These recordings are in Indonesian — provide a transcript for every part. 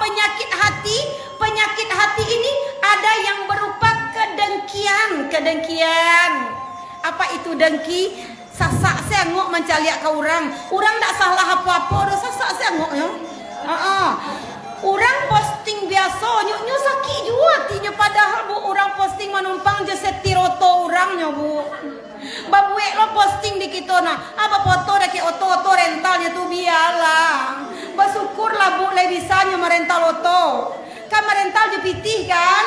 penyakit hati. Penyakit hati ini ada yang berupa kedengkian. Apa itu dengki? Sasak sengok mencaliak ke orang. Orang tak salah apa-apa, dah sasak sengok ya. Orang posting biasa, nyuk sakit juga hatinya, padahal bu orang posting menumpang je setir oto orangnya bu. Babuek lo posting di kita nah, apa foto dah ke oto rentalnya tu biarlah. Bersyukurlah bu le bisanya merental oto. Kan merental je pitih kan?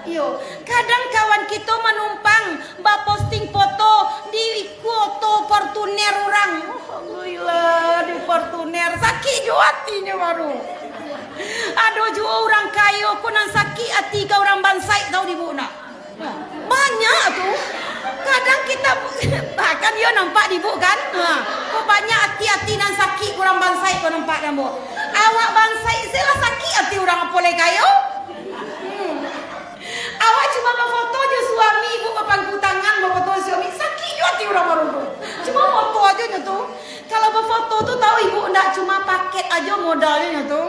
Yo, kadang kawan kita menumpang posting foto di oto Fortuner orang. Alhamdulillah di Fortuner sakit juga hatinya baru. Aduh juga orang kaya aku nan sakit hati ke orang bansai tahu di bu nak. Banyak tuh. Kadang kita bahkan dia nampak di bu kan. Kok banyak hati-hati nan sakit kurang bansai kau nampak dan bu. Awak bansai saya sakit hati orang apa le kayo. Awak cuma berfoto je suami ibu berpangku tangan berfoto suami sakit juga hati orang baru tu. Cuma foto aja tu. Kalau berfoto tu tahu ibu ndak cuma paket aja modalnya tu.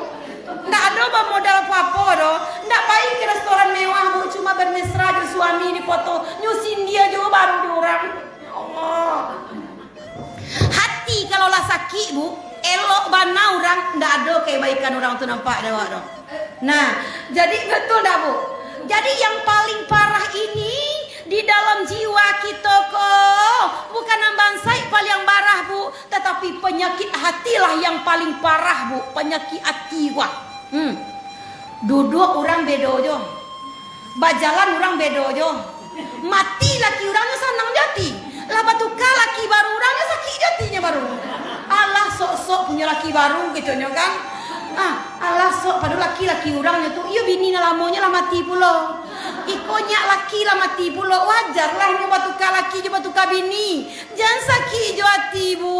Ndak ada modal apa-apa doh. Ndak baik ke restoran mewah bu cuma bermesra je suami di foto nyusin dia juga baru di orang. Allah. Hati kalau lah sakit bu, elok bana orang ndak ada kebaikan orang tu nampak dah doh. Nah, jadi betul dah bu. Jadi yang paling parah ini di dalam jiwa kita kok bukan ambansai paling parah bu, tetapi penyakit hatilah yang paling parah bu, penyakit hati wah. Duduk orang bedo jo, bajalan orang bedo jo, mati laki orangnya senang jati, lah batuka laki baru orangnya sakit jatinya baru. Allah sok-sok punya laki baru gitu kan. Alah sok pada laki-laki orangnya tuh iya bini lamonya lah mati pula. Ikonya laki lah mati pula. Wajar lah nyoba tukar laki nyoba tukar bini. Jangan sakit jo hati bu.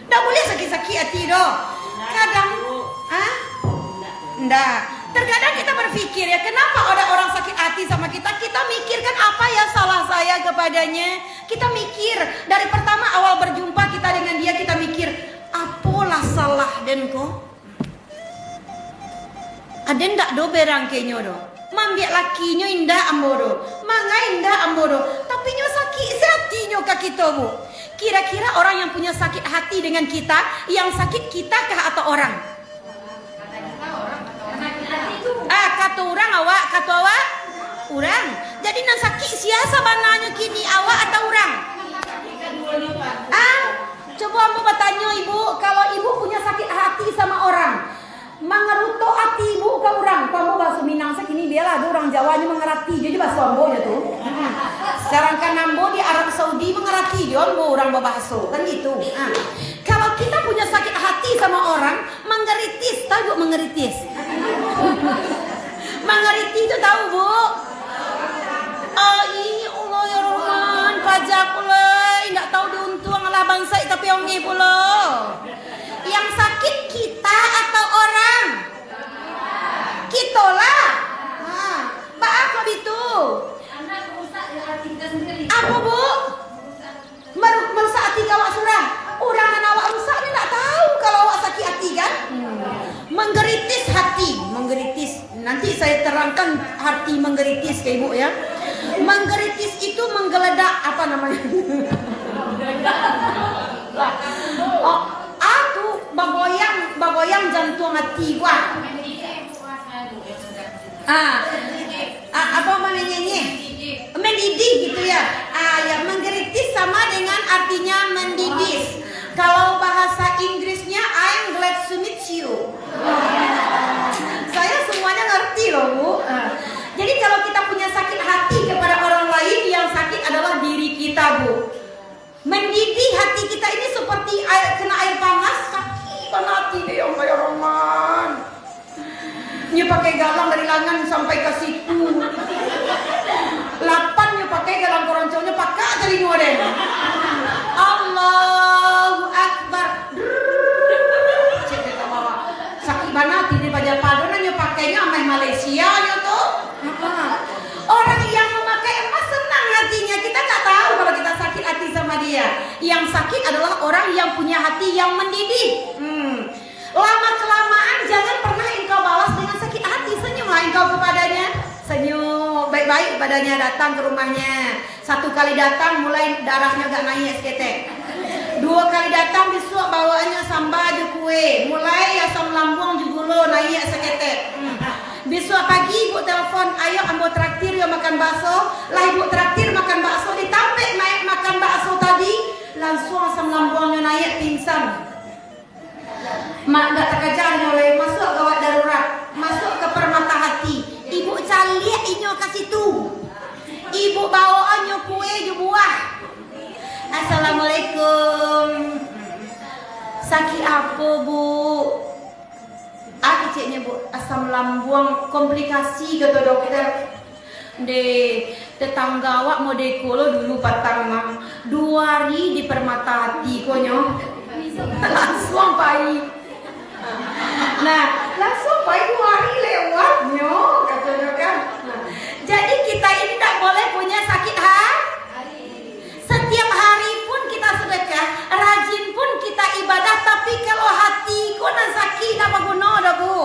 Dah boleh sakit-sakit hati doh. Kadang ndak. Terkadang kita berpikir ya, kenapa ada orang sakit hati sama kita? Kita mikirkan apa ya salah saya kepadanya. Kita mikir dari pertama awal berjumpa kita dengan dia, kita mikir apalah salah den ko? Ada ndak do berangkenyo do? Mambiak lakinya indah ambodo, mangai indah ambodo, tapi nyo sakit hatinya ke kita bu. Kira-kira orang yang punya sakit hati dengan kita, yang sakit kita kah atau orang? Kata orang awak, kata awak orang. Jadi nan sakit siasa bananya kini awak atau orang? Coba ambo bertanya ibu, kalau ibu punya sakit hati sama orang, mengerutuk hati ibu ke orang, kamu bahasa Minang sekini biarlah ada orang Jawanya mengerti, jadi bahasa ambo tu. Sedangkan ambo di Arab Saudi mengerti dia ambo orang berbahasa, kan gitu. Kalau kita punya sakit hati sama orang, menggeritis, tahu bu menggeritis? Mengerti itu tahu bu? Iya Allah ya Rahman, pajak pula, tidak tahu diuntung lah bangsa tapi ongi pula. Yang sakit kita atau orang? Kita lah. Apa itu? Apa bu? Merusak hati awak surang. Orang yang awak rusak ni tak tahu kalau awak sakit hati kan? Menggeritis hati, menggeritis. Nanti saya terangkan hati menggeritis ke ibu ya. Menggeritis itu menggeledak apa namanya? Aku bagoyang jantung hati gua. Apa namanya? Mendidih gitu ya. Ya menggeritis sama dengan artinya mendidih. Kalau bahasa Inggrisnya I'm glad to meet you. Saya semuanya ngerti loh bu. Jadi kalau kita punya sakit hati kepada orang lain, yang sakit adalah diri kita bu. Mendidih hati kita ini seperti kena air panas, sakit banget hati deh Allah ya Rahman. Nyu pakai galang dari lengan sampai ke situ. 8 nyu pakai galang koronconya pakai dari nyu deh. Allahu Akbar. Sakit banget di baja padona nyu pakainya amai Malaysia nyu tuh. Orang yang memakai emas senang hatinya. Kita tak tahu kalau kita sakit hati sama dia. Yang sakit adalah orang yang punya hati yang mendidih. Lama kelamaan jangan pernah engkau kepadanya? Senyum. Baik-baik padanya, datang ke rumahnya. 1 kali datang mulai darahnya agak naik seketek. 2 kali datang besok bawaannya sambal je kue. Mulai asam lambung jugulo naik seketek. Besok pagi ibu telepon, ayo ambo traktir yo makan bakso. Lah ibu traktir makan bakso, ditampek naik makan bakso tadi, langsung asam lambungnya naik pingsan. Mak gak terkejar oleh masuk gawat darurat, masuk ke permata hati. Ibu caliak inyo kasih tu. Ibu bawaannya kue je buah. Assalamualaikum. Sakit apa bu? Keciknya bu, asam lambung komplikasi kata dokter. Tetangga awak mau dekolo dulu patang mang 2 hari di permata hati konyo. Langsung pai. Nah, langsung pai 2 hari lewatnya katanya kan. Nah, jadi kita ini tak boleh punya sakit setiap hari pun kita sedekah, rajin pun kita ibadah, tapi kalau hati kau nak sakit apa guna dah bu?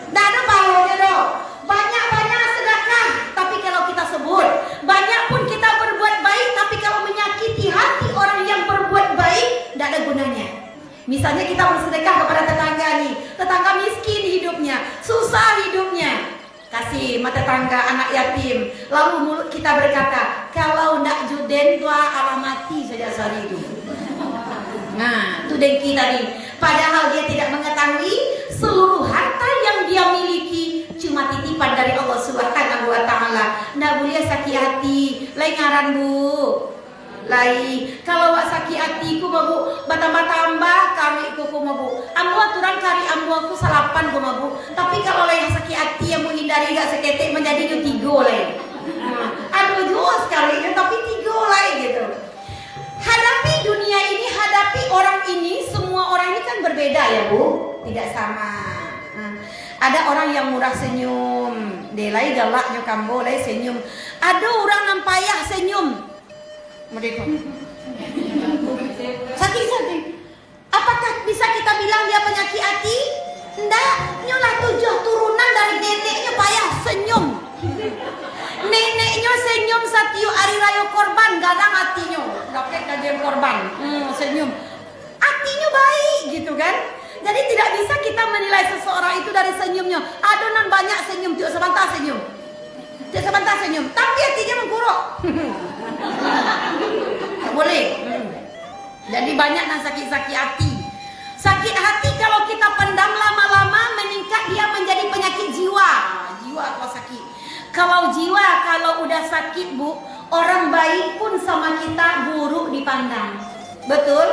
Dah ada pahalanya dah. Banyak-banyak sedekah, tapi kalau kita sebut banyak pun kita berbuat baik, tapi kalau menyakiti hati orang yang berbuat baik, tidak ada gunanya. Misalnya kita bersedekah kepada tetangga nih, tetangga miskin hidupnya, susah hidupnya, kasih mata tetangga anak yatim, lalu mulut kita berkata, kalau ndak juden tua alamati saja sehari itu. Nah, itu dengki tadi. Padahal dia tidak mengetahui seluruh harta yang dia miliki cuma titipan dari Allah Subhanahu wa taala. Ndak boleh sakit hati, lain ngaran bu. Lai, kalau wak sakit hatiku mabu, batambah-tambah kari ku mabu. Ambo aturan kari ambo aku salapan ku mabu. Tapi kalau lai sakit hati yang menghindari gak seketik menjadi 3 lai. Aduh jauh sekali, tapi 3 lai gitu. Hadapi dunia ini, hadapi orang ini, semua orang ini kan berbeda ya bu, tidak sama. Ada orang yang murah senyum, delai galaknya kambo lai senyum. Ada orang nampayah senyum. Mereka sakit. Apakah bisa kita bilang dia penyakit hati? Ndak, nyolah 7 turunan dari neneknya payah senyum. Neneknya senyum satiu hari raya korban, gadang hatinya dapat kajian korban, senyum. Hatinya baik gitu kan. Jadi tidak bisa kita menilai seseorang itu dari senyumnya. Adonan banyak senyum, tiap sebentar senyum. Tapi hatinya mengkuruk. Tak boleh. Jadi banyak yang sakit hati. Sakit hati kalau kita pendam lama-lama meningkat, dia menjadi penyakit jiwa. Jiwa apa sakit? Kalau jiwa kalau udah sakit bu, orang baik pun sama kita buruk dipandang. Betul?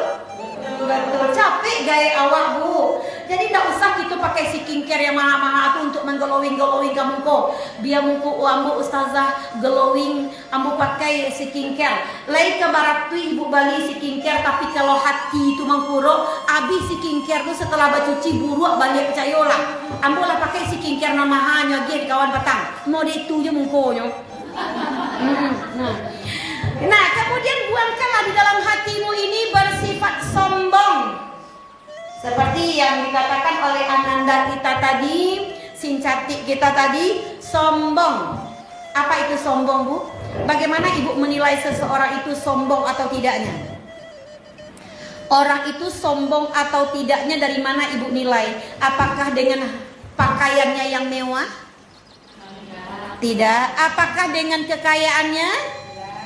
Betul. Capek gaya awak bu. Jadi tidak usah kita pakai skincare yang mahal-mahal itu untuk mengglowing kamu kok. Biar muka ambu ustazah glowing, ambu pakai skincare. Lain ke barat tu ibu bali skincare, tapi kalau hati itu mengkuruk, habis skincare tu setelah bercuci buruk balik percayalah. Ambu lah pakai skincare namanya dia di kawan petang. Mau dia itu je mukanya. Nah, kemudian buangkanlah di dalam hatimu ini bersifat sombong. Seperti yang dikatakan oleh Ananda kita tadi, Sincatik kita tadi, sombong. Apa itu sombong bu? Bagaimana ibu menilai seseorang itu sombong atau tidaknya? Orang itu sombong atau tidaknya dari mana ibu nilai? Apakah dengan pakaiannya yang mewah? Tidak. Apakah dengan kekayaannya?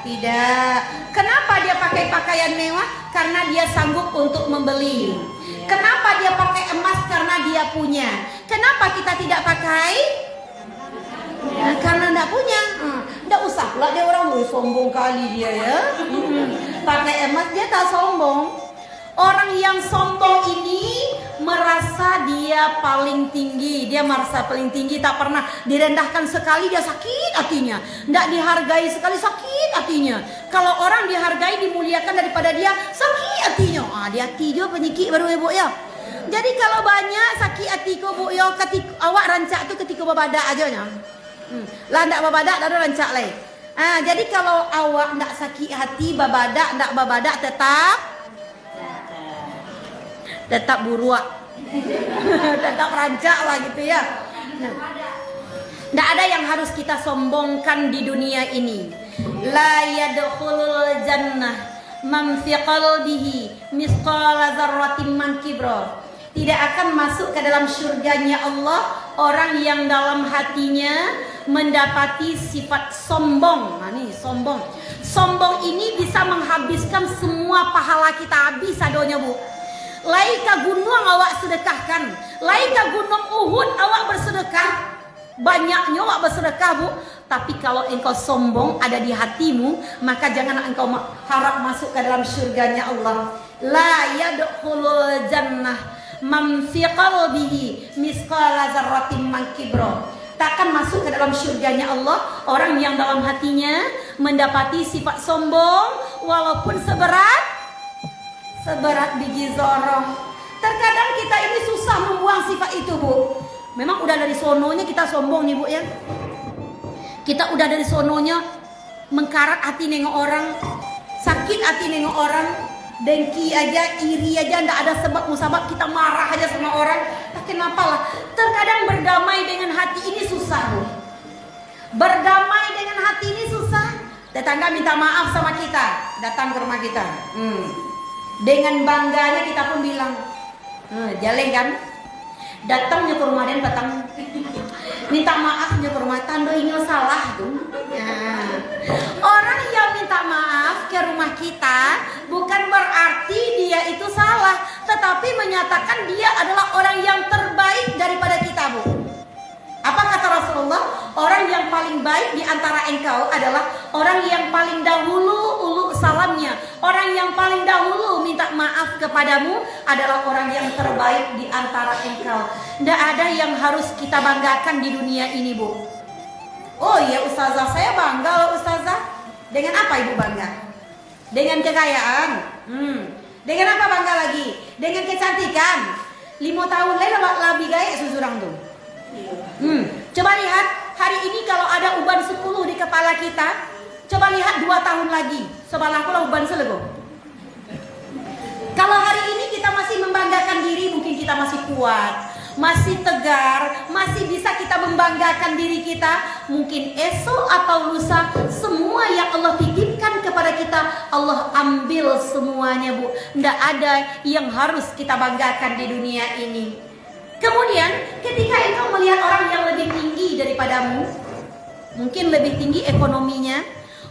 Tidak. Kenapa dia pakai pakaian mewah? Karena dia sanggup untuk membeli. Kenapa dia pakai emas? Karena dia punya. Kenapa kita tidak pakai? Karena tidak punya. Tidak usah lah dia orang sombong kali dia ya. Pakai emas dia tak sombong. Orang yang sombong ini merasa dia paling tinggi. Dia merasa paling tinggi, tak pernah direndahkan sekali dia sakit hatinya. Tidak dihargai sekali sakit hatinya. Kalau orang dihargai, dimuliakan daripada dia, sakit hatinya. Dia hati juga penyakit baru ibu ya. Jadi kalau banyak sakit hati ko bu yo, ketika awak rancak tu ketika babadak aja nya. Lah ndak babadak dah rancak lain. Jadi kalau awak ndak sakit hati babadak ndak babadak tetap buruak. Tetap rancak lah gitu ya. Nah, Tidak ada yang harus kita sombongkan di dunia ini. La yadkhulul jannah man fi qalbihi misqala dzarratin min kibra. Tidak akan masuk ke dalam surganya Allah orang yang dalam hatinya mendapati sifat sombong. Nah nih sombong. Sombong ini bisa menghabiskan semua pahala kita, habis adonya bu. Laika gunung awak sedekahkan, laika gunung Uhud awak bersedekah, banyaknya awak bersedekah bu. Tapi kalau engkau sombong ada di hatimu, maka jangan engkau harap masuk ke dalam surganya Allah. La yadkhulul jannah man fi qalbihi misqala dzarratin min kibra. Takkan masuk ke dalam surganya Allah orang yang dalam hatinya mendapati sifat sombong walaupun seberat biji zarah. Terkadang kita ini susah membuang sifat itu bu. Memang udah dari sononya kita sombong nih bu ya. Kita udah dari sononya mengkarat hati nengok orang, sakit hati nengok orang, dengki aja, iri aja, ndak ada sebab musabab kita marah aja sama orang. Kenapa lah? Terkadang berdamai dengan hati ini susah bu. Berdamai dengan hati ini susah. Tetangga minta maaf sama kita, datang ke rumah kita. Dengan bangganya kita pun bilang, jalan kan? Datangnya ke rumah dan datang minta maafnya ke rumah tandoinya salah tuh. Orang yang minta maaf ke rumah kita bukan berarti dia itu salah, tetapi menyatakan dia adalah orang yang terbaik daripada kita bu. Apa kata Rasulullah? Orang yang paling baik di antara engkau adalah orang yang paling dahulu ulu salamnya. Orang yang paling dahulu minta maaf kepadamu adalah orang yang terbaik di antara engkau. Tidak ada yang harus kita banggakan di dunia ini bu. Oh iya ustazah, saya bangga loh ustazah. Dengan apa ibu bangga? Dengan kekayaan. Dengan apa bangga lagi? Dengan kecantikan. 5 tahun lebih gaya susurang tuh. Coba lihat hari ini kalau ada uban 10 di kepala kita, coba lihat 2 tahun lagi sebelah aku uban selego. Kalau hari ini kita masih membanggakan diri, mungkin kita masih kuat, masih tegar, masih bisa kita membanggakan diri kita. Mungkin esok atau lusa semua yang Allah titipkan kepada kita Allah ambil semuanya bu. Tidak ada yang harus kita banggakan di dunia ini. Kemudian ketika engkau melihat orang yang lebih tinggi daripadamu, mungkin lebih tinggi ekonominya,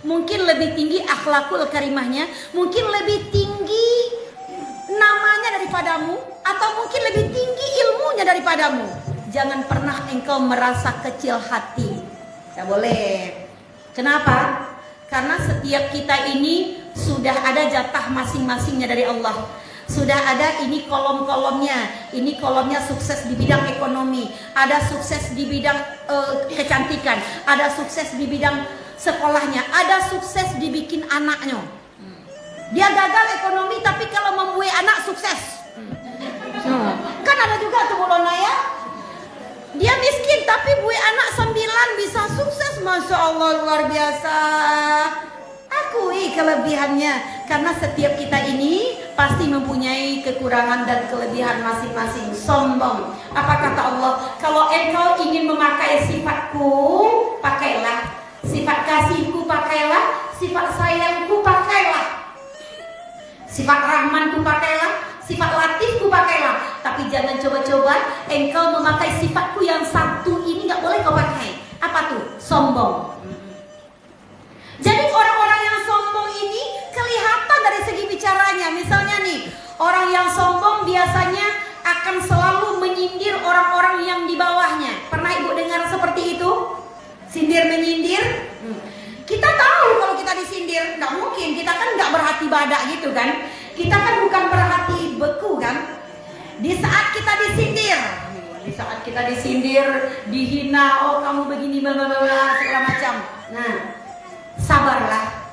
mungkin lebih tinggi akhlakul karimahnya, mungkin lebih tinggi namanya daripadamu, atau mungkin lebih tinggi ilmunya daripadamu, jangan pernah engkau merasa kecil hati. Tidak boleh. Kenapa? Karena setiap kita ini sudah ada jatah masing-masingnya dari Allah. Sudah ada ini kolom-kolomnya. Ini kolomnya sukses di bidang ekonomi, ada sukses di bidang kecantikan, ada sukses di bidang sekolahnya, ada sukses dibikin anaknya. Dia gagal ekonomi tapi kalau membuat anak sukses. Kan ada juga tuh Bolona ya. Dia miskin tapi buat anak 9 bisa sukses. Masya Allah luar biasa. Akui kelebihannya. Karena setiap kita ini pasti mempunyai kekurangan dan kelebihan masing-masing. Sombong. Apa kata Allah? Kalau engkau ingin memakai sifatku, pakailah. Sifat kasihku pakailah. Sifat sayangku pakailah. Sifat rahmanku pakailah. Sifat latifku pakailah. Tapi jangan coba-coba engkau memakai sifatku yang satu ini, gak boleh kau pakai. Apa tuh? Sombong. Jadi orang-orang yang sombong ini kelihatan dari segi bicaranya. Misalnya nih, orang yang sombong biasanya akan selalu menyindir orang-orang yang di bawahnya. Pernah ibu dengar seperti itu? Sindir menyindir. Kita tahu kalau kita disindir, nggak mungkin. Kita kan nggak berhati badak gitu kan. Kita kan bukan berhati beku kan. Di saat kita disindir, dihina, oh kamu begini, bla segala macam. Nah, sabarlah.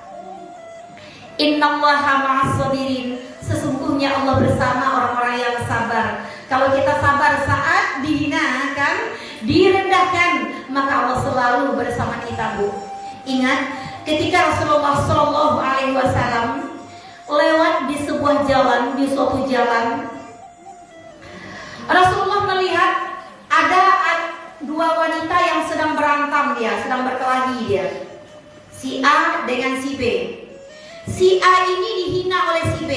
Innallaha ma'as sabirin. Sesungguhnya Allah bersama orang-orang yang sabar. Kalau kita sabar saat dihina kan, direndahkan, maka Allah selalu bersama kita bu. Ingat ketika Rasulullah SAW lewat di sebuah jalan, di suatu jalan, Rasulullah melihat ada 2 wanita yang sedang berantem dia, sedang berkelahi dia. Si A dengan si B. Si A ini dihina oleh si B.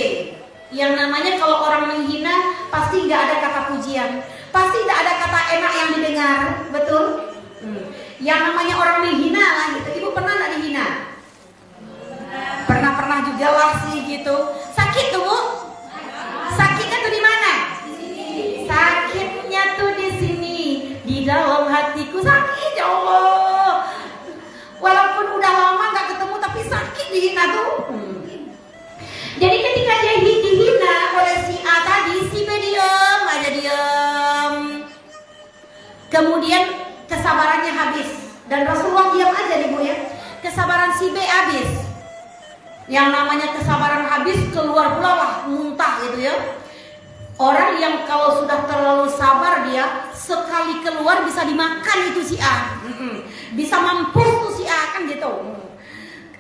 Yang namanya kalau orang menghina pasti nggak ada kata pujian, pasti nggak ada kata enak yang didengar, betul? Yang namanya orang menghina lah gitu. Ibu pernah nggak dihina? Pernah juga lah sih gitu. Sakit tuh Bu? Sakitnya tuh di mana? Sakitnya tuh di sini, di dalam hatiku sakit ya Allah. Walaupun udah lama nggak ketemu tapi sakit dihina tuh. Jadi ketika dia dihina oleh si A tadi, si B diam aja diam. Kemudian kesabarannya habis dan Rasulullah diam aja nih Bu ya. Kesabaran si B habis. Yang namanya kesabaran habis keluar pula lah muntah gitu ya. Orang yang kalau sudah terlalu sabar dia sekali keluar bisa dimakan itu si A. Bisa mampus tuh si A kan gitu.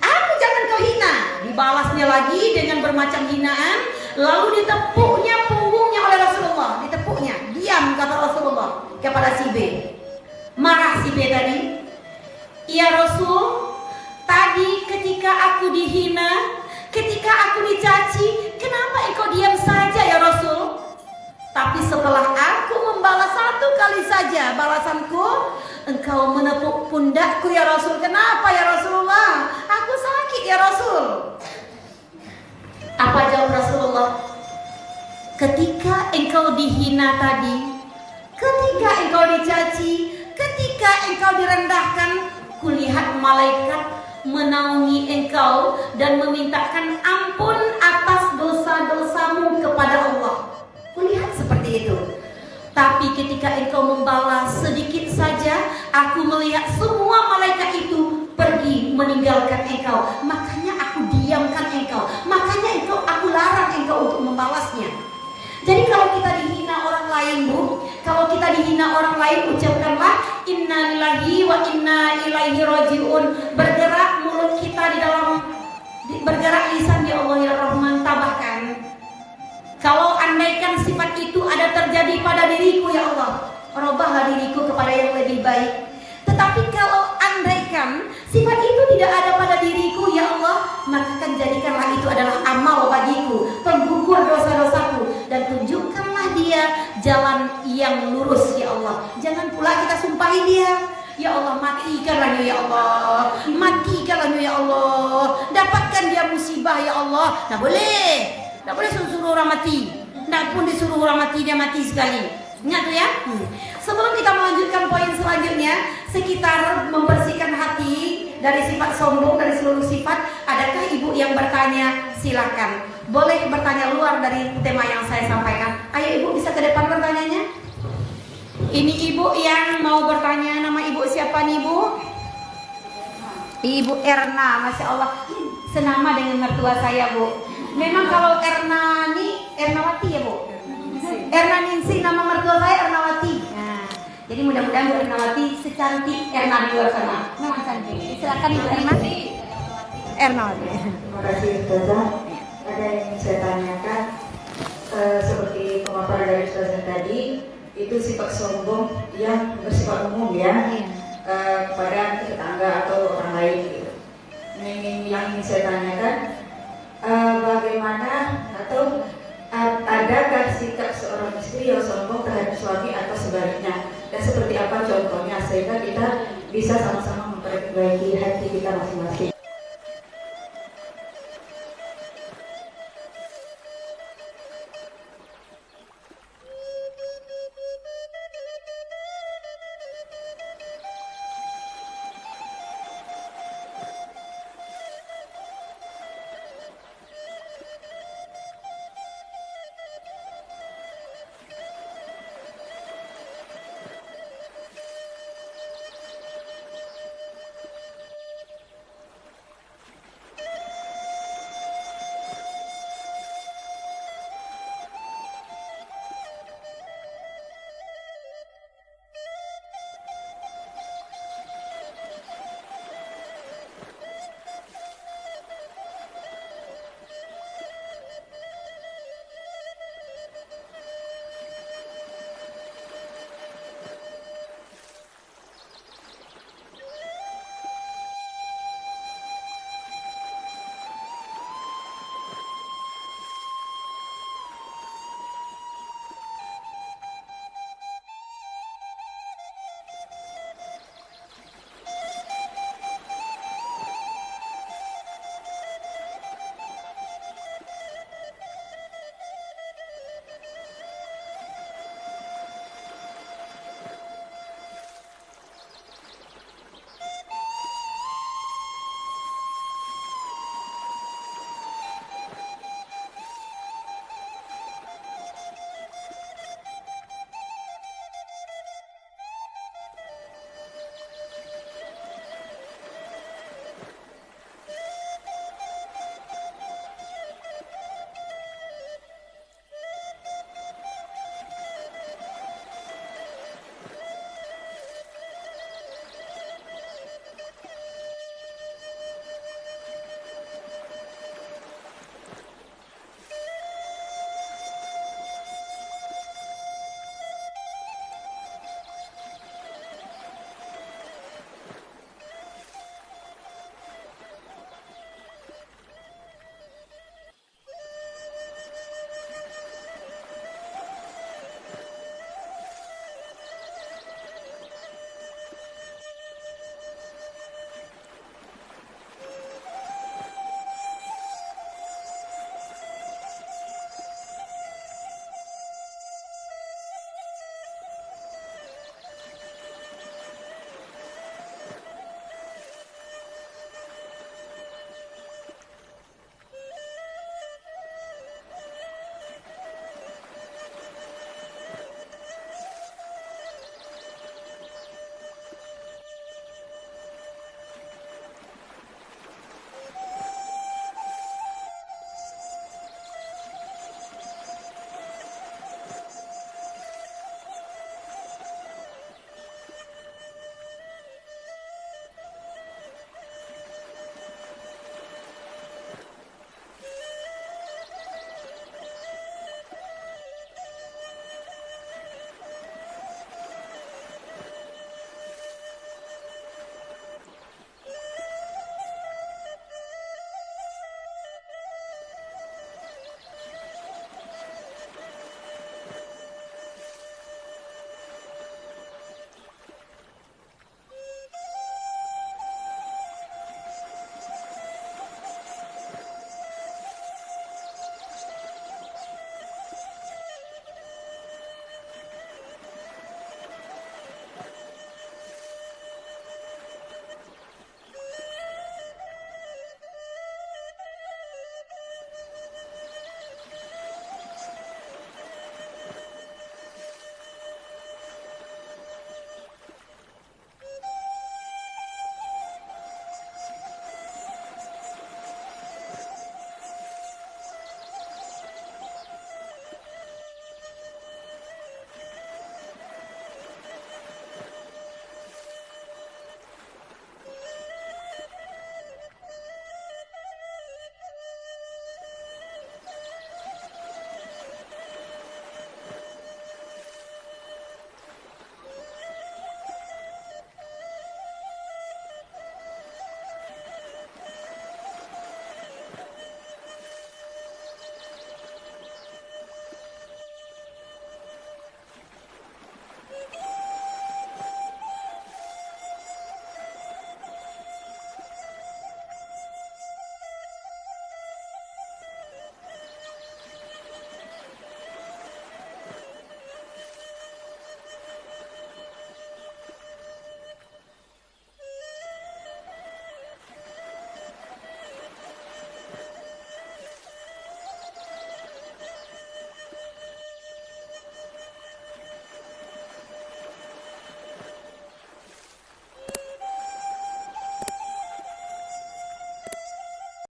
Aku jangan kau hina. Dibalasnya lagi dengan bermacam hinaan. Lalu ditepuknya punggungnya oleh Rasulullah. Ditepuknya. Diam kata Rasulullah kepada si B. Marah si B tadi. Ya Rasul, tadi ketika aku dihina, ketika aku dicaci, kenapa engkau diam saja ya Rasul? Tapi setelah aku membalas satu kali saja balasanku, engkau menepuk pundakku ya Rasul. Kenapa ya Rasulullah? Aku sakit ya Rasul. Apa jawab Rasulullah? Ketika engkau dihina tadi, ketika engkau dicaci, ketika engkau direndahkan, kulihat malaikat menaungi engkau dan memintakan ampun atas dosa-dosamu kepada Allah. Kulihat seperti itu. Tapi ketika engkau membalas sedikit saja, aku melihat semua malaikat itu pergi meninggalkan engkau. Makanya aku diamkan engkau. Makanya aku larang engkau untuk membalasnya. Jadi kalau kita dihina orang lain Bu, kalau kita dihina orang lain, ucapkanlah inna lillahi wa inna ilaihi rajiun. Bergerak mulut kita di dalam, bergerak lisan ya Allah ya Rahman, tabahkan. Kalau andaikan sifat itu ada terjadi pada diriku ya Allah, robahlah diriku kepada yang lebih baik. Tetapi kalau andaikan sifat itu tidak ada pada diriku ya Allah, maka kan jadikanlah itu adalah amal bagiku, penggugur dosa-dosaku, dan tunjukkanlah dia jalan yang lurus ya Allah. Jangan pula kita sumpahi dia, ya Allah matikanlah dia ya Allah, matikanlah dia ya Allah, dapatkan dia musibah ya Allah. Nah boleh. Tak boleh suruh orang mati. Tak pun disuruh orang mati, dia mati sekali. Ingat tu ya. Sebelum kita melanjutkan poin selanjutnya, sekitar membersihkan hati dari sifat sombong, dari seluruh sifat. Adakah ibu yang bertanya? Silakan. Boleh bertanya luar dari tema yang saya sampaikan. Ayo ibu bisa ke depan bertanyanya. Ini ibu yang mau bertanya, nama ibu siapa nih bu? Ibu Erna, Masya Allah. Senama dengan mertua saya bu. Memang kalau Erna ini Ernawati ya Bu? Erna Ningsih, nama mertua saya Ernawati. Nah, jadi mudah-mudahan Bu Ernawati secantik Erna di luar sana. Memang cantik. Silakan Ibu Erna. Ernawati. Terima kasih Ustazah. Ada yang ingin saya tanyakan, seperti pemaparan dari Ustazah tadi, itu sifat sombong yang bersifat umum ya, kepada tetangga atau orang lain gitu. Yang ingin saya tanyakan, bagaimana atau adakah sikap seorang istri yang sombong terhadap suami atau sebaliknya, dan seperti apa contohnya sehingga kita bisa sama-sama memperbaiki hati kita masing-masing.